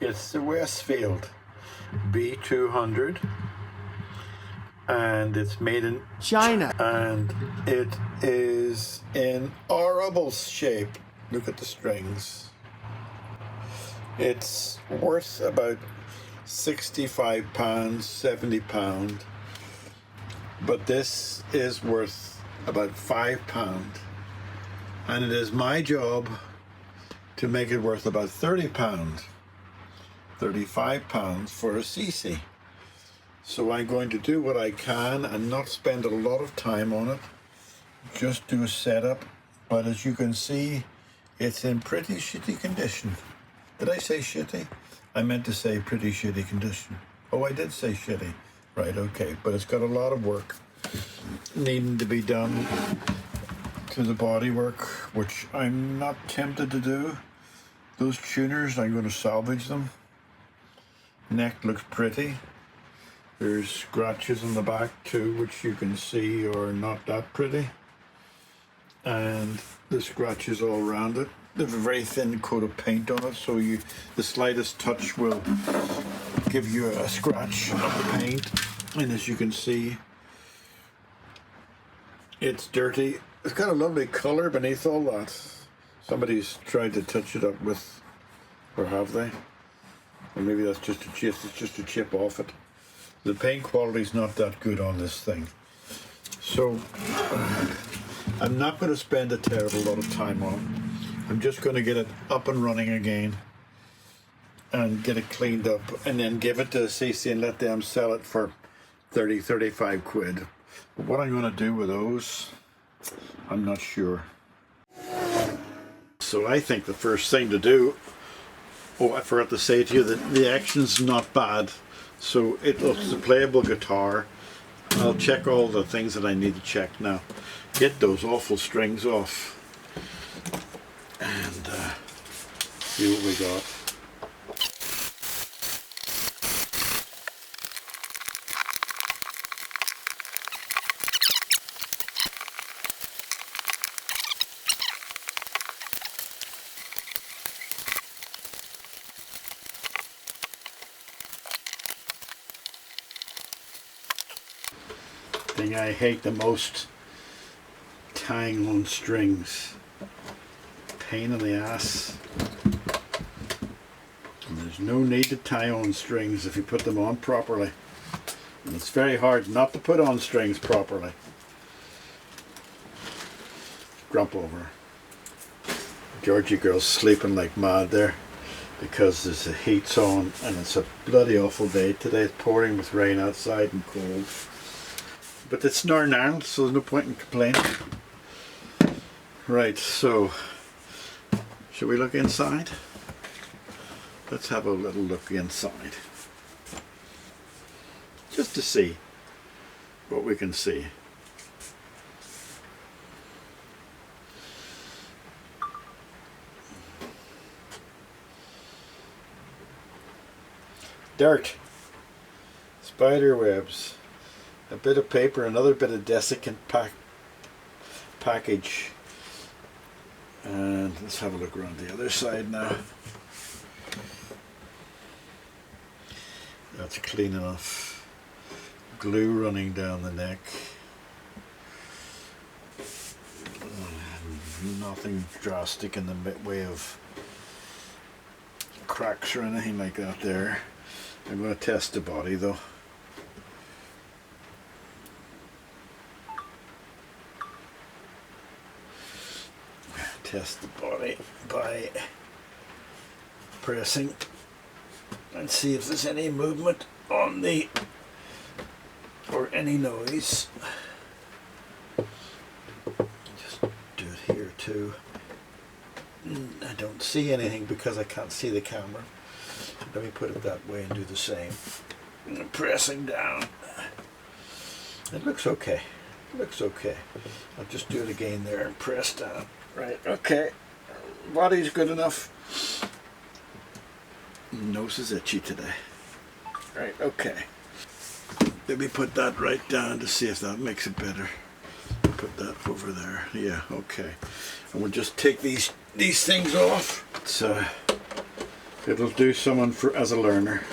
It's the Westfield B200, and it's made in China, and it is in horrible shape. Look at the strings. It's worth about £65, £70, but this is worth about £5, and it is my job to make it worth about £30, £35 for a CC. So I'm going to do what I can and not spend a lot of time on it, just do a setup. But as you can see, it's in pretty shitty condition. Did I say shitty? I meant to say pretty shitty condition. Oh, I did say shitty. Right, okay. But it's got a lot of work needing to be done to the bodywork, which I'm not tempted to do. Those tuners, I'm going to salvage them. Neck looks pretty. There's scratches on the back too, which you can see are not that pretty. And the scratches all around it. They have a very thin coat of paint on it, so the slightest touch will give you a scratch of the paint. And as you can see, it's dirty. It's got a lovely colour beneath all that. Somebody's tried to touch it up with, or have they? Or maybe that's just a chip. It's just a chip off it. The paint quality's not that good on this thing. So I'm not going to spend a terrible lot of time on it. I'm just going to get it up and running again and get it cleaned up and then give it to CC and let them sell it for 30, 35 quid. But what I'm going to do with those, I'm not sure. So I think the first thing to do, oh, I forgot to say to you that the action's not bad. So it's a playable guitar. I'll check all the things that I need to check now. Get those awful strings off and see what we got. Thing I hate the most, tying on strings. Pain in the ass. And there's no need to tie on strings if you put them on properly. And it's very hard not to put on strings properly. Grump over. Georgie girl's sleeping like mad there because there's the heat's on and it's a bloody awful day today. It's pouring with rain outside and cold. But it's Northern Ireland, so there's no point in complaining. Right, so shall we look inside? Let's have a little look inside. Just to see what we can see. Dirt. Spider webs. A bit of paper, another bit of desiccant package. And let's have a look around the other side now. That's clean enough. Glue running down the neck. Nothing drastic in the way of cracks or anything like that there. I'm going to test the body though. Test the body by pressing and see if there's any movement on the, or any noise. Just do it here too. I don't see anything because I can't see the camera. Let me put it that way and do the same. And pressing down. It looks okay. It looks okay. I'll just do it again there and press down. Right, okay. Body's good enough. Nose is itchy today. Right, okay. Let me put that right down to see if that makes it better. Put that over there. Yeah, okay. And we'll just take these things off. It's It'll do someone as a learner.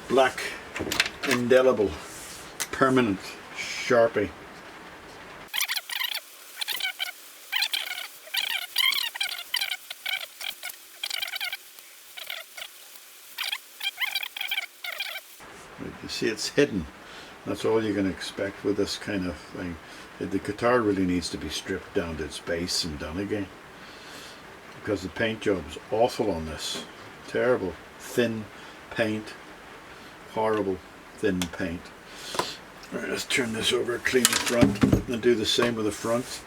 Black, indelible, permanent Sharpie. You see, it's hidden. That's all you can expect with this kind of thing. The guitar really needs to be stripped down to its base and done again, because the paint job is awful on this. Terrible, thin paint. Horrible thin paint. Alright, let's turn this over, clean the front, and do the same with the front.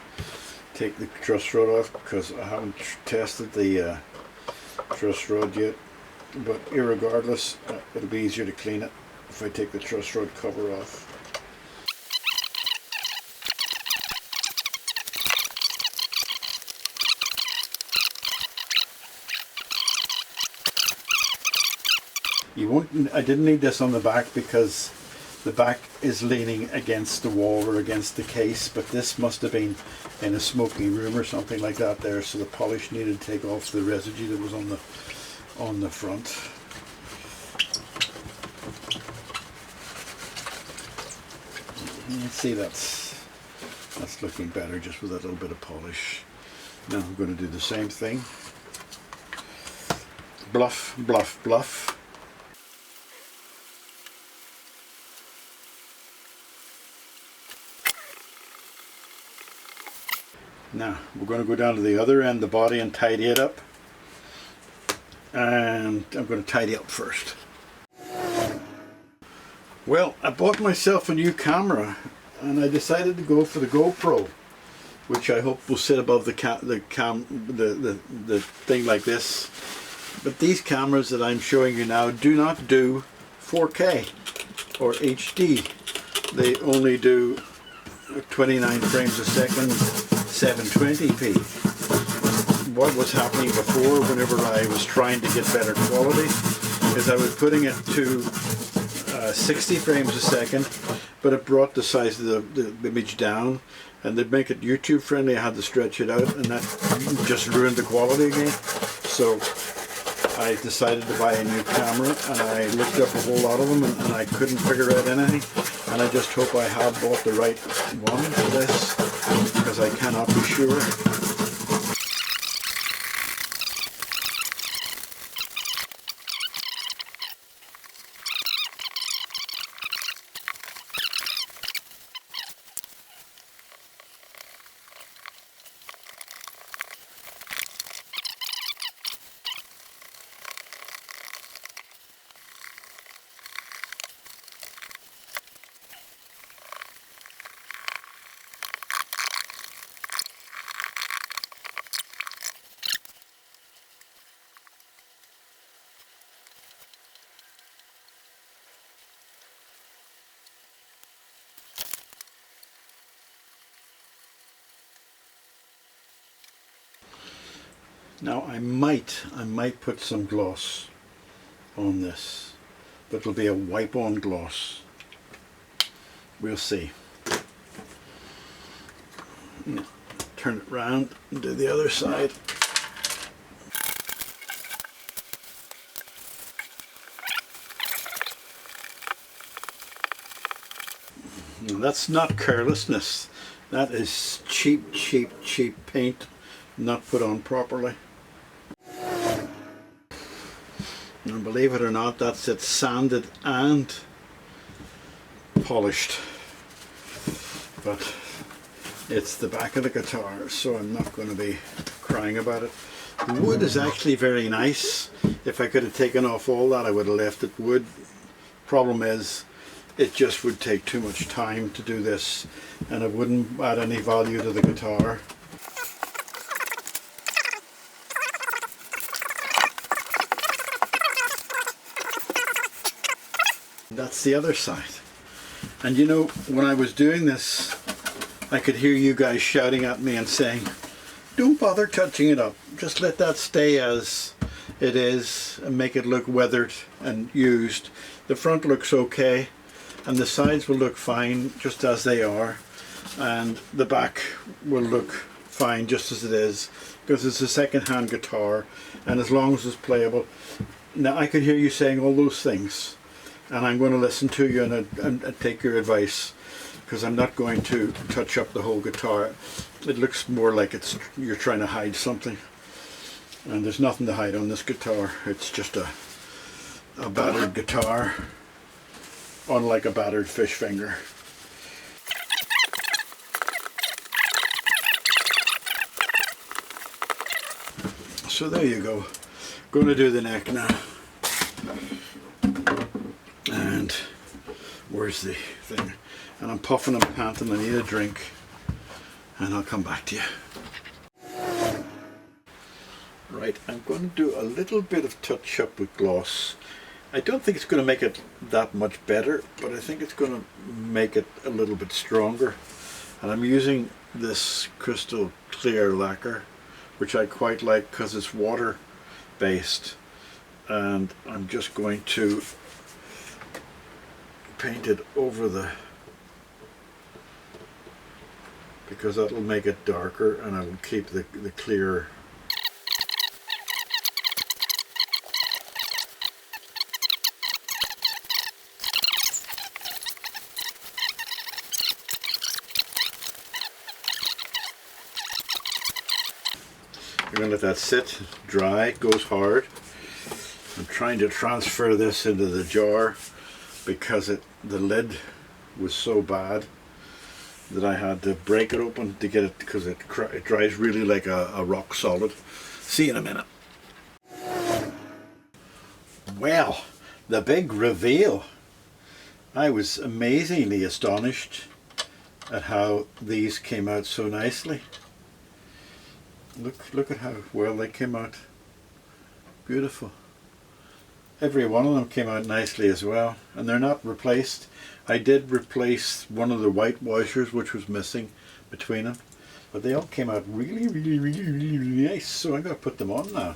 Take the truss rod off because I haven't tested the truss rod yet, but irregardless, it'll be easier to clean it if I take the truss rod cover off. I didn't need this on the back because the back is leaning against the wall or against the case, but this must have been in a smoky room or something like that there, so the polish needed to take off the residue that was on the front. You can see that's looking better just with a little bit of polish. Now I'm going to do the same thing. Bluff, bluff, bluff. Now we're going to go down to the other end, the body, and tidy it up. And I'm going to tidy up first. Well, I bought myself a new camera and I decided to go for the GoPro, which I hope will sit above the thing like this. But these cameras that I'm showing you now do not do 4K or HD. They only do 29 frames a second, 720p. What was happening before, whenever I was trying to get better quality, is I was putting it to 60 frames a second, but it brought the size of the image down, and to make it YouTube friendly I had to stretch it out, and that just ruined the quality again. So I decided to buy a new camera, and I looked up a whole lot of them, and I couldn't figure out anything. And I just hope I have bought the right one for this, because I cannot be sure. Now I might put some gloss on this, but it'll be a wipe-on gloss. We'll see. Turn it round and do the other side. Now, that's not carelessness. That is cheap paint not put on properly. And believe it or not, that's it sanded and polished. But it's the back of the guitar, so I'm not going to be crying about it. The wood is actually very nice. If I could have taken off all that, I would have left it wood. Problem is, it just would take too much time to do this, and it wouldn't add any value to the guitar. That's the other side. And you know, when I was doing this I could hear you guys shouting at me and saying, don't bother touching it up, just let that stay as it is and make it look weathered and used. The front looks okay and the sides will look fine just as they are, and the back will look fine just as it is, because it's a second-hand guitar and as long as it's playable. Now I could hear you saying all those things and I'm going to listen to you and take your advice, because I'm not going to touch up the whole guitar. It looks more like you're trying to hide something, and there's nothing to hide on this guitar. It's just a battered guitar, unlike a battered fish finger. So there you go. Going to do the neck now. And where's the thing? And I'm puffing and panting, I need a drink, and I'll come back to you. Right, I'm going to do a little bit of touch up with gloss. I don't think it's going to make it that much better, but I think it's going to make it a little bit stronger. And I'm using this crystal clear lacquer, which I quite like because it's water based, and I'm just going to paint it over because that'll make it darker and I'll keep the clear. You're going to let that sit, dry, it goes hard. I'm trying to transfer this into the jar because the lid was so bad that I had to break it open to get it, because it dries really like a rock solid. See you in a minute. Well, the big reveal. I was amazingly astonished at how these came out so nicely. Look at how well they came out. Beautiful. Every one of them came out nicely as well, and they're not replaced. I did replace one of the white washers which was missing between them, but they all came out really nice, so I'm going to put them on now.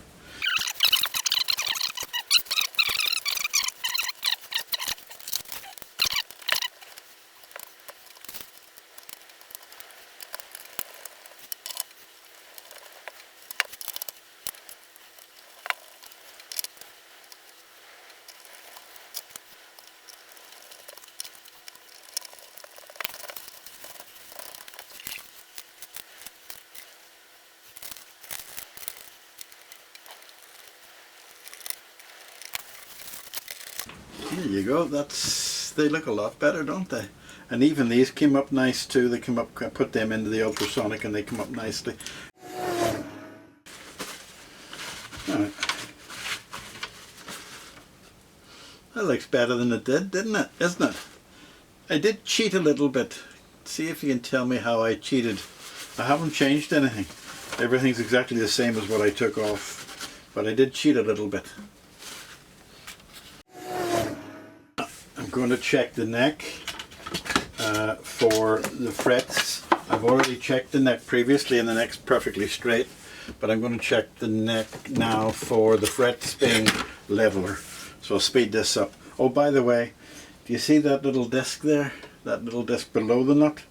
There you go. They look a lot better, don't they? And even these came up nice too. They come up, I put them into the ultrasonic and they come up nicely. Alright. That looks better than it did, didn't it? Isn't it? I did cheat a little bit. See if you can tell me how I cheated. I haven't changed anything. Everything's exactly the same as what I took off. But I did cheat a little bit. I'm going to check the neck for the frets. I've already checked the neck previously and the neck's perfectly straight, but I'm going to check the neck now for the frets being leveler. So I'll speed this up. Oh, by the way, do you see that little disc there? That little disc below the nut?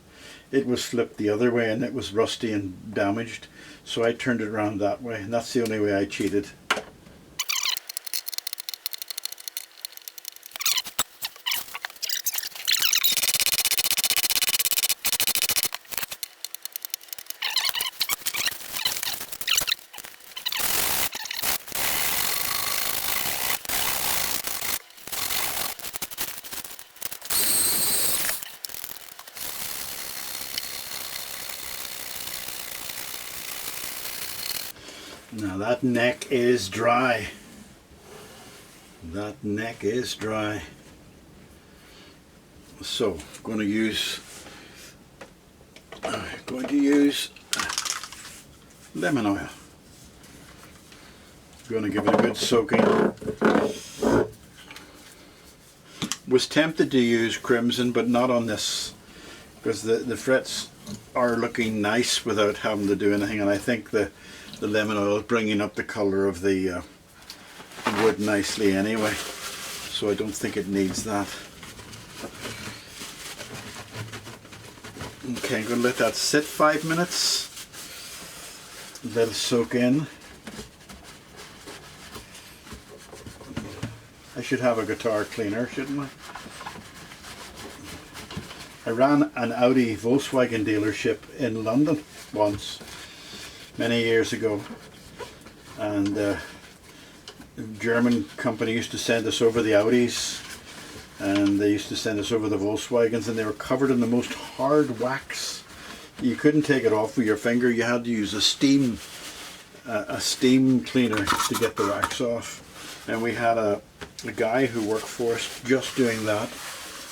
It was flipped the other way and it was rusty and damaged, so I turned it around that way, and that's the only way I cheated. Now that neck is dry. That neck is dry. So I'm going to use lemon oil. I'm going to give it a good soaking. Was tempted to use crimson, but not on this, because the frets are looking nice without having to do anything, and I think the lemon oil is bringing up the colour of the wood nicely anyway, so I don't think it needs that. Okay, I'm going to let that sit 5 minutes, let it soak in. I should have a guitar cleaner, shouldn't I? I ran an Audi Volkswagen dealership in London once, many years ago, and a German company used to send us over the Audis, and they used to send us over the Volkswagens, and they were covered in the most hard wax. You couldn't take it off with your finger. You had to use a steam cleaner to get the wax off. And we had a guy who worked for us just doing that.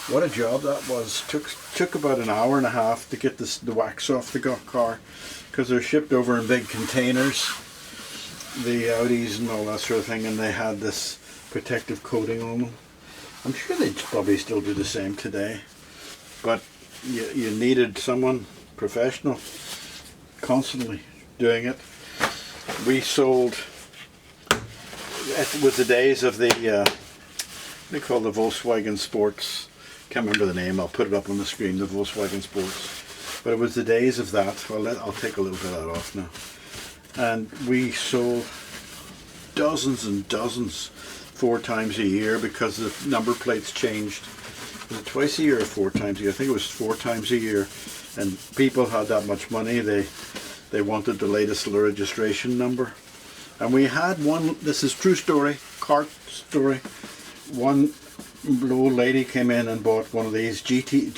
What a job that was. Took about an hour and a half to get the wax off the car, because they're shipped over in big containers, the Audis and all that sort of thing, and they had this protective coating on them. I'm sure they probably still do the same today, but you needed someone professional constantly doing it. We sold, it was the days of the they call the Volkswagen Sports, can't remember the name, I'll put it up on the screen, the Volkswagen Sports, but it was the days of that. I'll take a little bit of that off now. And we sold dozens and dozens 4 times a year, because the number plates changed. Was it twice a year or 4 times a year? I think it was 4 times a year, and people had that much money, they wanted the latest registration number. And we had one, this is true story, cart story, one old lady came in and bought one of these GTs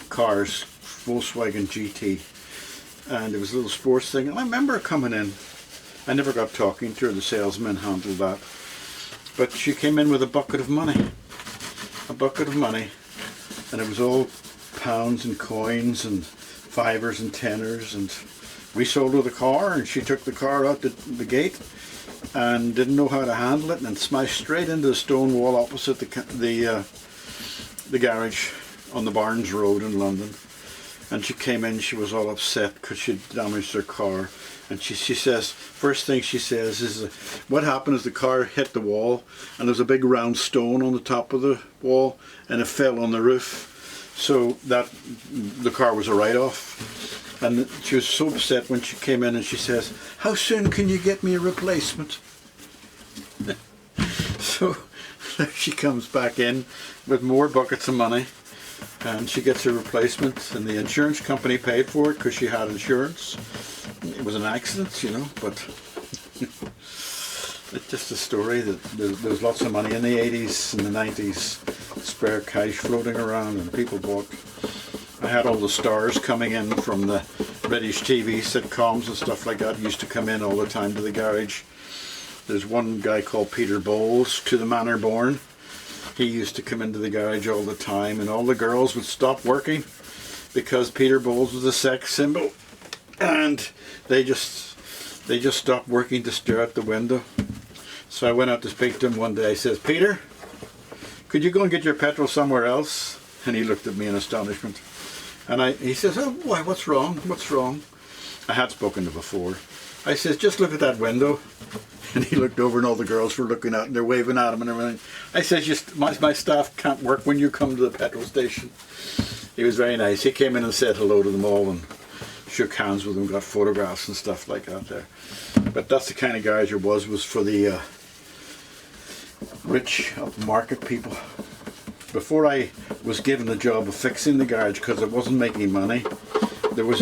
cars, Volkswagen GT, and it was a little sports thing, and I remember her coming in. I never got talking to her, the salesman handled that, but she came in with a bucket of money, and it was all pounds and coins and fivers and tenors, and we sold her the car, and she took the car out the gate and didn't know how to handle it, and smashed straight into the stone wall opposite the garage on the Barnes Road in London. And she came in, she was all upset because she'd damaged her car, and she says, first thing she says is, what happened is the car hit the wall, and there was a big round stone on the top of the wall, and it fell on the roof, so that the car was a write-off. And she was so upset when she came in, and she says, how soon can you get me a replacement? So there she comes back in with more buckets of money, and she gets a replacement, and the insurance company paid for it because she had insurance. It was an accident, you know, but it's just a story that there was lots of money in the 80s and the 90s, spare cash floating around, and people bought. I had all the stars coming in from the British TV sitcoms and stuff like that, used to come in all the time to the garage. There's one guy called Peter Bowles, To the Manor Born. He used to come into the garage all the time, and all the girls would stop working because Peter Bowles was a sex symbol, and they just stopped working to stare out the window. So I went out to speak to him one day. I says, Peter, could you go and get your petrol somewhere else? And he looked at me in astonishment. And he says, oh, why, what's wrong? What's wrong? I had spoken to him before. I says, just look at that window. And he looked over, and all the girls were looking out, and they're waving at him and everything. I says, my staff can't work when you come to the petrol station. He was very nice. He came in and said hello to them all and shook hands with them, got photographs and stuff like that there. But that's the kind of garage it was for the rich upmarket people. Before I was given the job of fixing the garage, because it wasn't making money, there's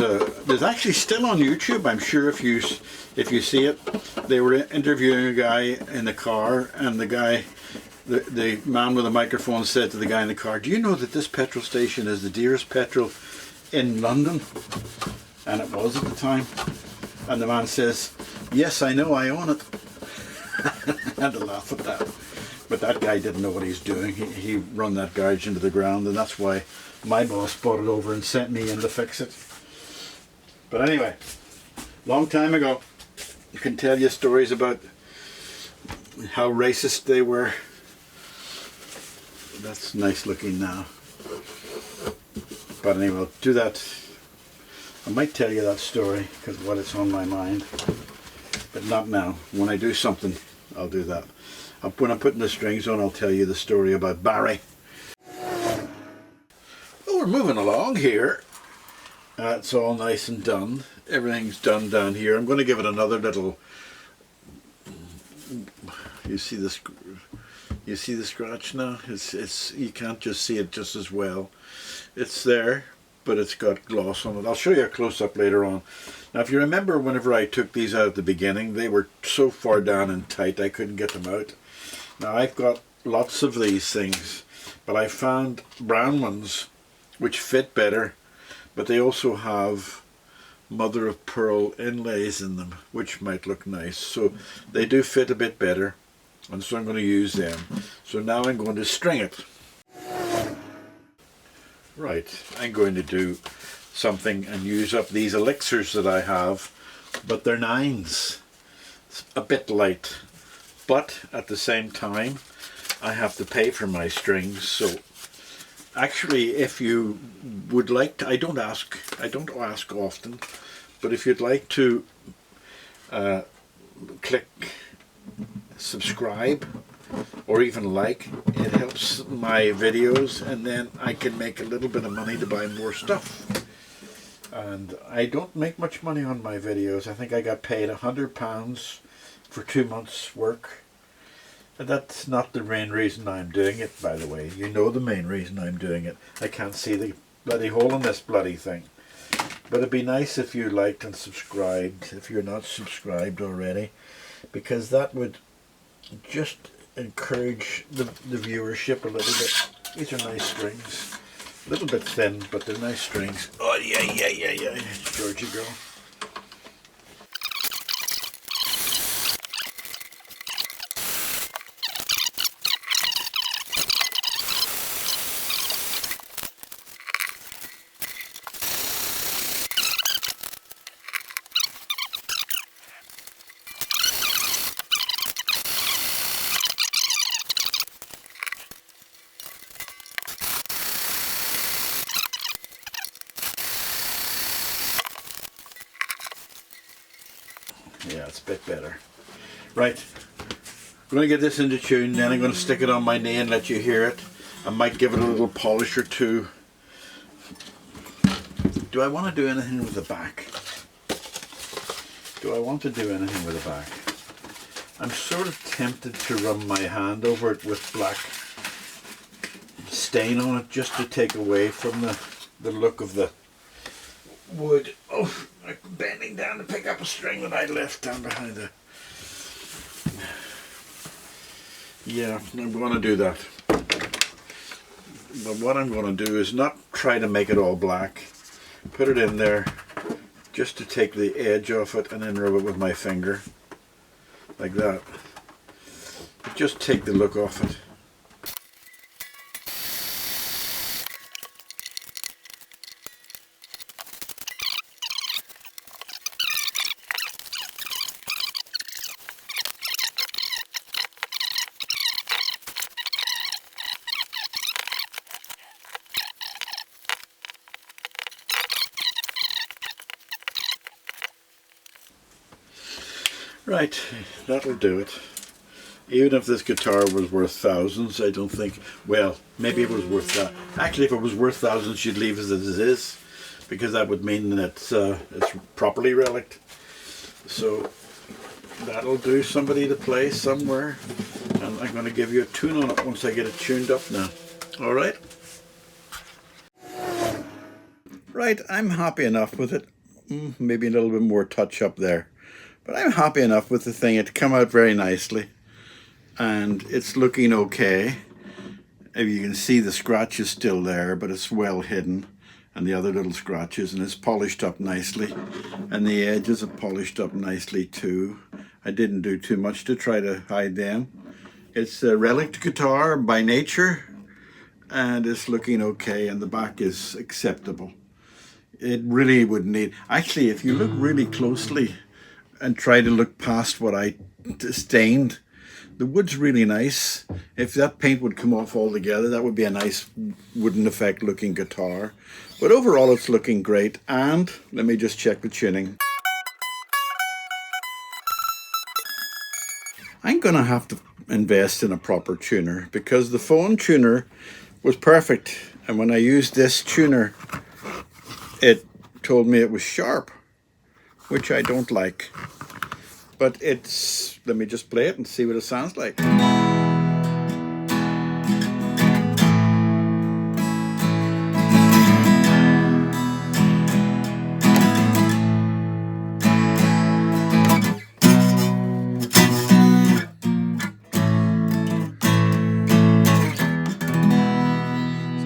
actually still on YouTube, I'm sure if you see it, they were interviewing a guy in the car, and the man with the microphone said to the guy in the car, do you know that this petrol station is the dearest petrol in London? And it was at the time. And the man says, yes, I know, I own it. I had to laugh at that. But that guy didn't know what he's doing. He run that garage into the ground, and that's why my boss bought it over and sent me in to fix it. But anyway, long time ago, I can tell you stories about how racist they were. That's nice looking now. But anyway, I'll do that. I might tell you that story because what it's on my mind, but not now. When I do something, I'll do that. When I'm putting the strings on, I'll tell you the story about Barry. Well, we're moving along here. It's all nice and done. Everything's done down here. I'm going to give it another little. You see this? You see the scratch now? It's you can't just see it just as well. It's there, but it's got gloss on it. I'll show you a close-up later on. Now, if you remember, whenever I took these out at the beginning, they were so far down and tight I couldn't get them out. Now I've got lots of these things, but I found brown ones which fit better, but they also have mother of pearl inlays in them, which might look nice. So they do fit a bit better, and so I'm going to use them. So now I'm going to string it. Right, I'm going to do something and use up these elixirs that I have, but they're 9s. It's a bit light, but at the same time I have to pay for my strings. So actually, if you would like to, I don't ask often, but if you'd like to click subscribe or even like, it helps my videos, and then I can make a little bit of money to buy more stuff. And I don't make much money on my videos. I think I got paid £100 for 2 months work. And that's not the main reason I'm doing it, by the way. You know the main reason I'm doing it. I can't see the bloody hole in this bloody thing. But it'd be nice if you liked and subscribed, if you're not subscribed already, because that would just encourage the viewership a little bit. These are nice strings. A little bit thin, but they're nice strings. Oh, yeah. Georgie girl. Yeah, it's a bit better. Right, I'm going to get this into tune, then I'm going to stick it on my knee and let you hear it. I might give it a little polish or two. Do I want to do anything with the back? Do I want to do anything with the back? I'm sort of tempted to run my hand over it with black stain on it, just to take away from the look of the wood. Oh, I'm bending down to pick up a string that I left down behind the... Yeah, I'm going to do that. But what I'm going to do is not try to make it all black. Put it in there just to take the edge off it and then rub it with my finger. Like that. Just take the look off it. Right, that'll do it. Even if this guitar was worth thousands, I don't think, well, maybe it was worth that. Actually, if it was worth thousands, you'd leave it as it is, because that would mean that it's properly relicked. So that'll do somebody to play somewhere, and I'm going to give you a tune on it once I get it tuned up now. All right? Right, I'm happy enough with it. Maybe a little bit more touch up there. But I'm happy enough with the thing. It come out very nicely. And it's looking okay. If you can see, the scratch is still there, but it's well hidden. And the other little scratches. And it's polished up nicely. And the edges are polished up nicely too. I didn't do too much to try to hide them. It's a relic guitar by nature. And it's looking okay. And the back is acceptable. It really would need... Actually, if you look really closely and try to look past what I stained, The wood's really nice. If that paint would come off altogether, that would be a nice wooden effect looking guitar. But overall it's looking great. And let me just check the tuning. I'm gonna have to invest in a proper tuner because the phone tuner was perfect, and when I used this tuner it told me it was sharp, which I don't like. But it's, let me just play it and see what it sounds like.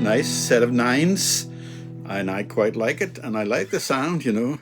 Nice set of nines, and I quite like it, and I like the sound, you know.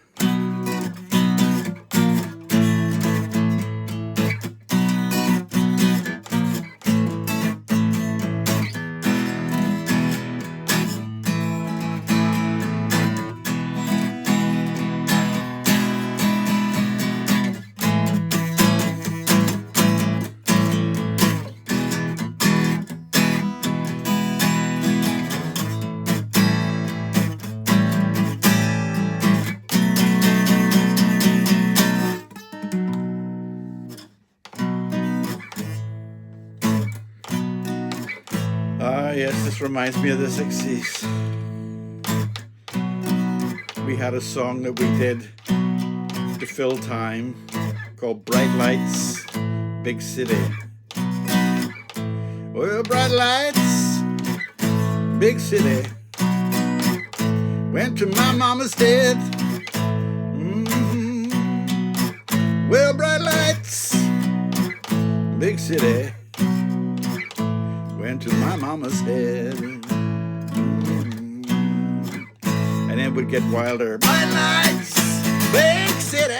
Ah, yes, this reminds me of the 60s. We had a song that we did to fill time called Bright Lights, Big City. Well, bright lights, big city. Went to my mama's dead. Well, bright lights, big city. Went to my mama's head. And it would get wilder. Bright lights, big city.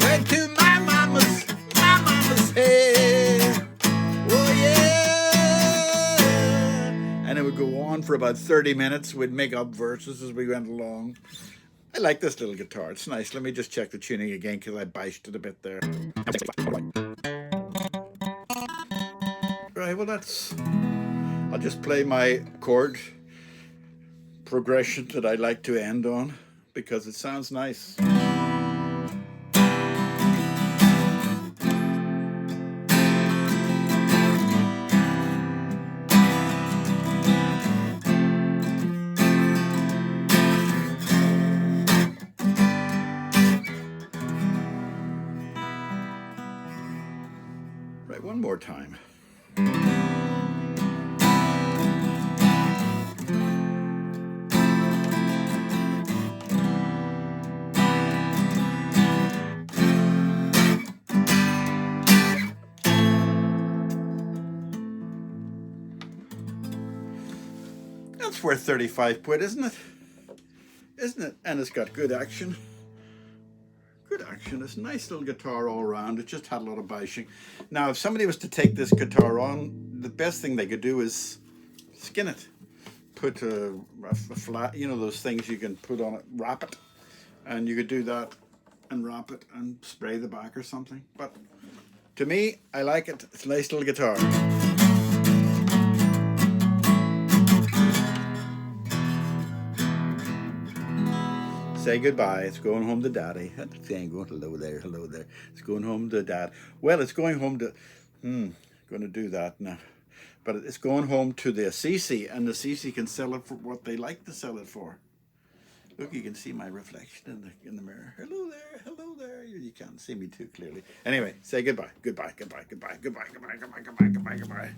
Went to my mama's head. Oh yeah. And it would go on for about 30 minutes. We'd make up verses as we went along. I like this little guitar. It's nice. Let me just check the tuning again because I bashed it a bit there. Right, well that's... I'll just play my chord progression that I like to end on because it sounds nice. Right, one more time. That's worth 35 quid, isn't it? Isn't it? And it's got good action. Good action. It's a nice little guitar all around. It just had a lot of bashing. Now, if somebody was to take this guitar on, the best thing they could do is skin it. Put a flat, you know, those things you can put on it, wrap it. And you could do that and wrap it and spray the back or something. But to me, I like it. It's a nice little guitar. Say goodbye. It's going home to Daddy. It's ain't going hello there, hello there. It's going home to Dad. Well, it's going home to... going to do that now. But it's going home to the Assisi, and the Assisi can sell it for what they like to sell it for. Look, you can see my reflection in the mirror. Hello there, hello there. You can't see me too clearly. Anyway, say goodbye. Goodbye, goodbye, goodbye, goodbye, goodbye, goodbye, goodbye, goodbye, goodbye.